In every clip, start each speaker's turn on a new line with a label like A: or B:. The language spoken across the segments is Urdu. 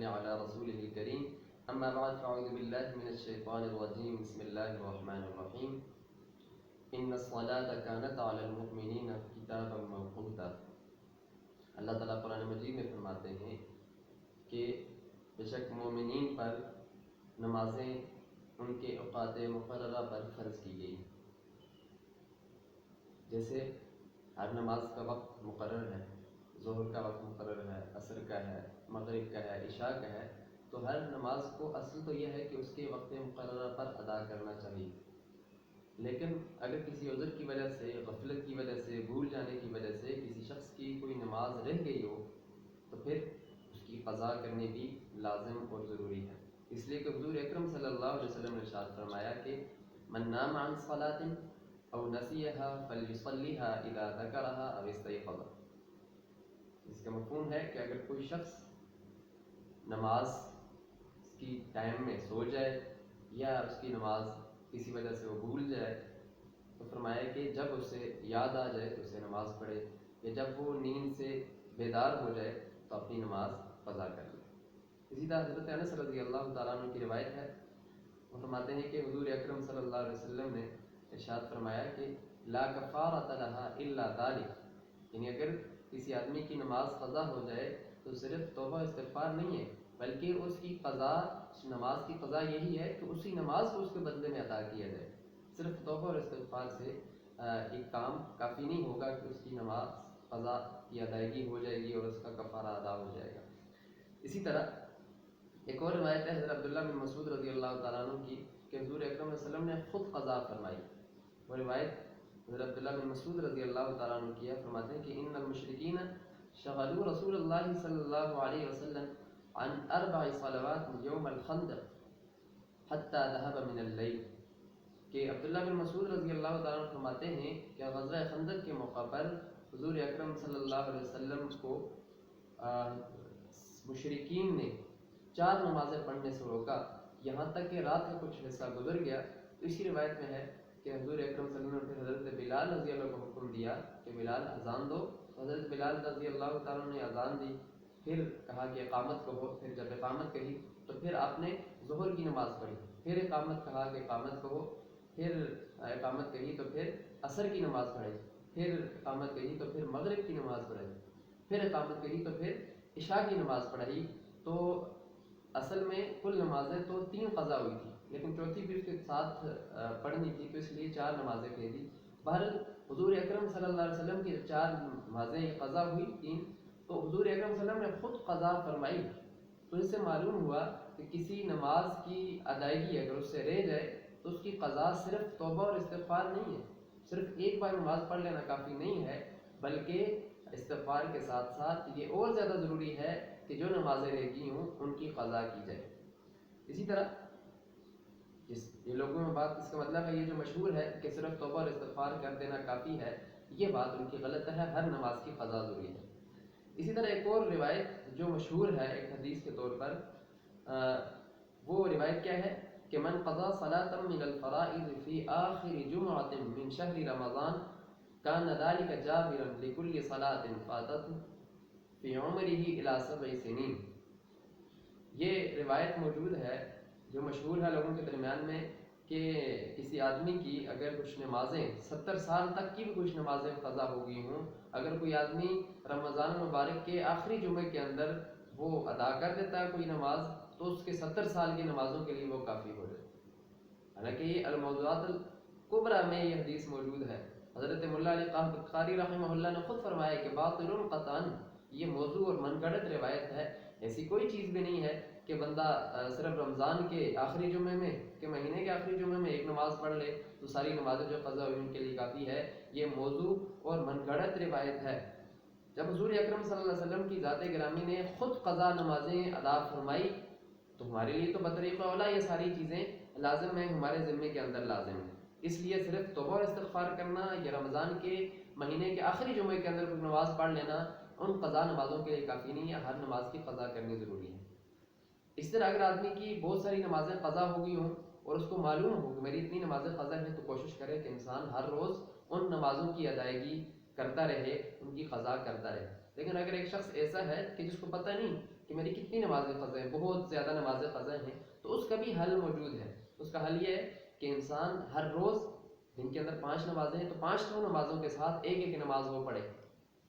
A: وصل على رسوله الكريم اما بعد فاعوذ بالله من الشيطان الرجيم بسم الله الرحمن الرحيم ان الصلاة كانت على المؤمنين كتابا موقوتا۔ اللہ تعالیٰ قرآن مجید میں فرماتے ہیں کہ بے شک مومنین پر نمازیں ان کے اوقات مقررہ پر فرض کی گئی، جیسے ہر نماز کا وقت مقرر ہے، ظہر کا وقت مقرر ہے، عصر کا ہے، مغرب کا ہے، عشاء کا ہے، تو ہر نماز کو اصل تو یہ ہے کہ اس کے وقت مقررہ پر ادا کرنا چاہیے، لیکن اگر کسی عذر کی وجہ سے، غفلت کی وجہ سے، بھول جانے کی وجہ سے کسی شخص کی کوئی نماز رہ گئی ہو تو پھر اس کی قضا کرنی بھی لازم اور ضروری ہے، اس لیے کہ حضور اکرم صلی اللہ علیہ وسلم نے ارشاد فرمایا کہ من نام عن صلاۃ او نسیها فلیصلیها اذا ذکرها او استیقظ۔ اس کا مفہوم ہے کہ اگر کوئی شخص نماز کی ٹائم میں سو جائے یا اس کی نماز کسی وجہ سے وہ بھول جائے تو فرمایا کہ جب اسے یاد آ جائے تو اسے نماز پڑھے، یا جب وہ نیند سے بیدار ہو جائے تو اپنی نماز قضا کر لے۔ اسی طرح حضرت انس رضی اللہ تعالیٰ عنہ کی روایت ہے، وہ فرماتے ہیں کہ حضور اکرم صلی اللہ علیہ وسلم نے ارشاد فرمایا کہ لا کفارۃ لها الا ذلک، یعنی اگر کسی آدمی کی نماز قضا ہو جائے تو صرف توبہ استغفار نہیں ہے، بلکہ اس کی قضا، نماز کی قضا یہی ہے کہ اسی نماز کو اس کے بدلے میں ادا کیا جائے۔ صرف توبہ اور استغفار سے ایک کام کافی نہیں ہوگا کہ اس کی نماز قضا کی ادائیگی ہو جائے گی اور اس کا کفارہ ادا ہو جائے گا۔ اسی طرح ایک اور روایت ہے حضرت عبداللہ بن مسعود رضی اللہ تعالیٰ عنہ کی کہ حضور اکرم صلی اللہ علیہ وسلم نے خود قضا فرمائی۔ وہ روایت حضرت عبداللہ بن مسعود رضی اللہ تعالیٰ عنہ کی فرماتے ہیں کہ ان المشرکین شغلوا رسول اللہ صلی اللہ علیہ وسلم عن 4 صلوات یوم الخندق حتی ذهب من اللیل، کہ عبداللہ بن مسعود رضی اللہ تعالیٰ عنہ فرماتے ہیں کہ غزوہ خندق کے موقع پر حضور اکرم صلی اللہ علیہ وسلم کو مشرکین نے 4 نمازیں پڑھنے سے روکا، یہاں تک کہ رات کا کچھ حصہ گزر گیا۔ تو اسی روایت میں ہے کہ حضور اکرم صلی اللہ علیہ وسلم نے حضرت بلال رضی اللہ عنہ کو حکم دیا کہ بلال اذان دو، حضرت بلال رضی اللہ تعالیٰ نے اذان دی، پھر کہا کہ اقامت کہو، پھر جب اقامت کہی تو پھر آپ نے ظہر کی نماز پڑھی، پھر اقامت کہا کہ اقامت کہو، پھر اقامت کہی تو پھر عصر کی نماز پڑھی، پھر اقامت کہی تو پھر مغرب کی نماز پڑھی، پھر اقامت کہی تو پھر عشاء کی نماز پڑھی۔ تو اصل میں کل نمازیں تو 3 قضا ہوئی تھی، لیکن چوتھی بھی اس کے ساتھ پڑھنی تھی، تو اس لیے 4 نمازیں کہہ دی۔ بہرحال حضور اکرم صلی اللہ علیہ وسلم کی 4 نمازیں قضا ہوئی 3، تو حضور اکرم صلی اللہ علیہ وسلم نے خود قضا فرمائی۔ تو اس سے معلوم ہوا کہ کسی نماز کی ادائیگی اگر اس سے رہ جائے تو اس کی قضا صرف توبہ اور استغفار نہیں ہے، صرف ایک بار نماز پڑھ لینا کافی نہیں ہے، بلکہ استغفار کے ساتھ ساتھ یہ اور زیادہ ضروری ہے کہ جو نمازیں رہ گئی ہوں ان کی قضا کی جائے۔ اسی طرح یہ لوگوں میں بات، اس کا مطلب ہے یہ جو مشہور ہے کہ صرف توبہ اور استغفار کر دینا کافی ہے، یہ بات ان کی غلط ہے، ہر نماز کی قضا ضروری ہے۔ اسی طرح ایک اور روایت جو مشہور ہے ایک حدیث کے طور پر، وہ روایت کیا ہے کہ من قضا صلاة من الفرائض فی آخر جمعة من شہر رمضان کان ذلك جابرا لكل صلاة فاتته فی عمرہ الی 7 سنین۔ یہ روایت موجود ہے جو مشہور ہے لوگوں کے درمیان میں کہ کسی آدمی کی اگر کچھ نمازیں 70 سال تک کی بھی کچھ نمازیں قضا ہو گئی ہوں، اگر کوئی آدمی رمضان مبارک کے آخری جمعے کے اندر وہ ادا کر دیتا ہے کوئی نماز تو اس کے 70 سال کی نمازوں کے لیے وہ کافی ہو جائے۔ حالانکہ یہ الموضوعات الکبریٰ میں یہ حدیث موجود ہے۔ حضرت مولا علی قاری رحمہ اللہ نے خود فرمایا کہ باطل قطعا، یہ موضوع اور من گھڑت روایت ہے، ایسی کوئی چیز بھی نہیں ہے کہ بندہ صرف رمضان کے آخری جمعے میں کہ مہینے کے آخری جمعے میں ایک نماز پڑھ لے تو ساری نمازیں جو قضا ہوئی ان کے لیے کافی ہے، یہ موضوع اور من گھڑت روایت ہے۔ جب حضور اکرم صلی اللہ علیہ وسلم کی ذات گرامی نے خود قضا نمازیں ادا فرمائی تو ہمارے لیے تو بطریقہ اولیٰ یہ ساری چیزیں لازم ہیں، ہمارے ذمے کے اندر لازم ہیں۔ اس لیے صرف توبہ اور استغفار کرنا یا رمضان کے مہینے کے آخری جمعے کے اندر کوئی نماز پڑھ لینا ان قضا نمازوں کے لیے کافی نہیں ہے، ہر نماز کی قضا کرنی ضروری ہے۔ اس طرح اگر آدمی کی بہت ساری نمازیں قضا ہو گئی ہوں اور اس کو معلوم ہو کہ میری اتنی نمازیں قضا ہیں، تو کوشش کرے کہ انسان ہر روز ان نمازوں کی ادائیگی کرتا رہے، ان کی قضا کرتا رہے۔ لیکن اگر ایک شخص ایسا ہے کہ جس کو پتہ نہیں کہ کہ میری کتنی نمازیں قضا ہیں، بہت زیادہ نمازیں قضا ہیں، تو اس کا بھی حل موجود ہے۔ اس کا حل یہ ہے کہ انسان ہر روز دن کے اندر 5 نمازیں ہیں تو 5 نمازوں کے ساتھ ایک ایک نماز وہ پڑھے،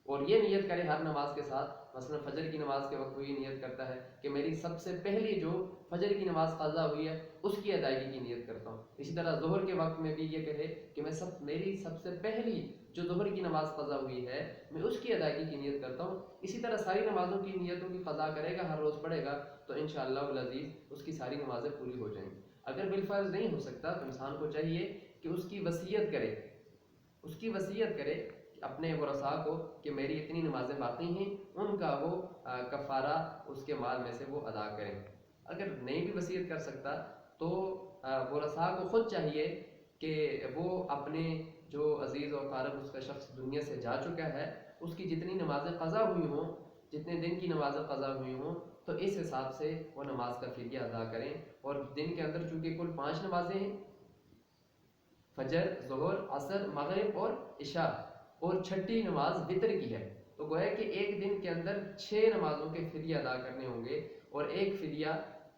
A: اور یہ نیت کرے ہر نماز کے ساتھ، مثلا فجر کی نماز کے وقت وہ یہ نیت کرتا ہے کہ میری سب سے پہلی جو فجر کی نماز قضا ہوئی ہے اس کی ادائیگی کی نیت کرتا ہوں۔ اسی طرح ظہر کے وقت میں بھی یہ کہے کہ میری سب سے پہلی جو ظہر کی نماز قضا ہوئی ہے میں اس کی ادائیگی کی نیت کرتا ہوں۔ اسی طرح ساری نمازوں کی نیتوں کی قضا کرے گا، ہر روز پڑھے گا، تو انشاءاللہ العزیز اس کی ساری نمازیں پوری ہو جائیں گی۔ اگر بالفرض نہیں ہو سکتا تو انسان کو چاہیے کہ اس کی وصیت کرے اپنے ورثاء کو کہ میری اتنی نمازیں باقی ہیں، ان کا وہ کفارہ اس کے مال میں سے وہ ادا کریں۔ اگر نہیں بھی وصیت کر سکتا تو ورثاء کو خود چاہیے کہ وہ اپنے جو عزیز و اقارب اس کا شخص دنیا سے جا چکا ہے اس کی جتنی نمازیں قضا ہوئی ہوں، جتنے دن کی نمازیں قضا ہوئی ہوں، تو اس حساب سے وہ نماز کا فدیہ ادا کریں۔ اور دن کے اندر چونکہ کل 5 نمازیں ہیں، فجر، ظہر، عصر، مغرب اور عشاء، اور چھٹی نماز وطر کی ہے، تو گویا کہ ایک دن کے اندر 6 نمازوں کے فدیہ ادا کرنے ہوں گے، اور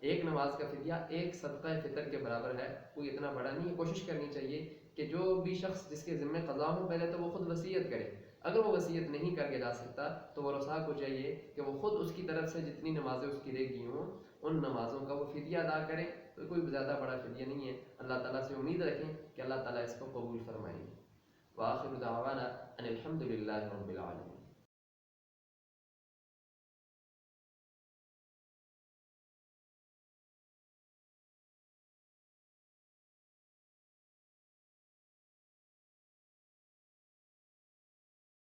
A: ایک نماز کا فدیہ ایک صدقہ فطر کے برابر ہے، کوئی اتنا بڑا نہیں ہے۔ کوشش کرنی چاہیے کہ جو بھی شخص جس کے ذمہ قضا ہو پہلے تو وہ خود وصیت کرے، اگر وہ وصیت نہیں کر کے جا سکتا تو ورثاء کو چاہیے کہ وہ خود اس کی طرف سے جتنی نمازیں اس کی رہ گئی ہوں ان نمازوں کا وہ فدیہ ادا کریں۔ تو کوئی زیادہ بڑا فدیہ نہیں ہے، اللہ تعالیٰ سے امید رکھیں کہ اللہ تعالیٰ اس کو قبول فرمائیں گے۔ وآخر دعوانا ان الحمد للہ رب العالمین۔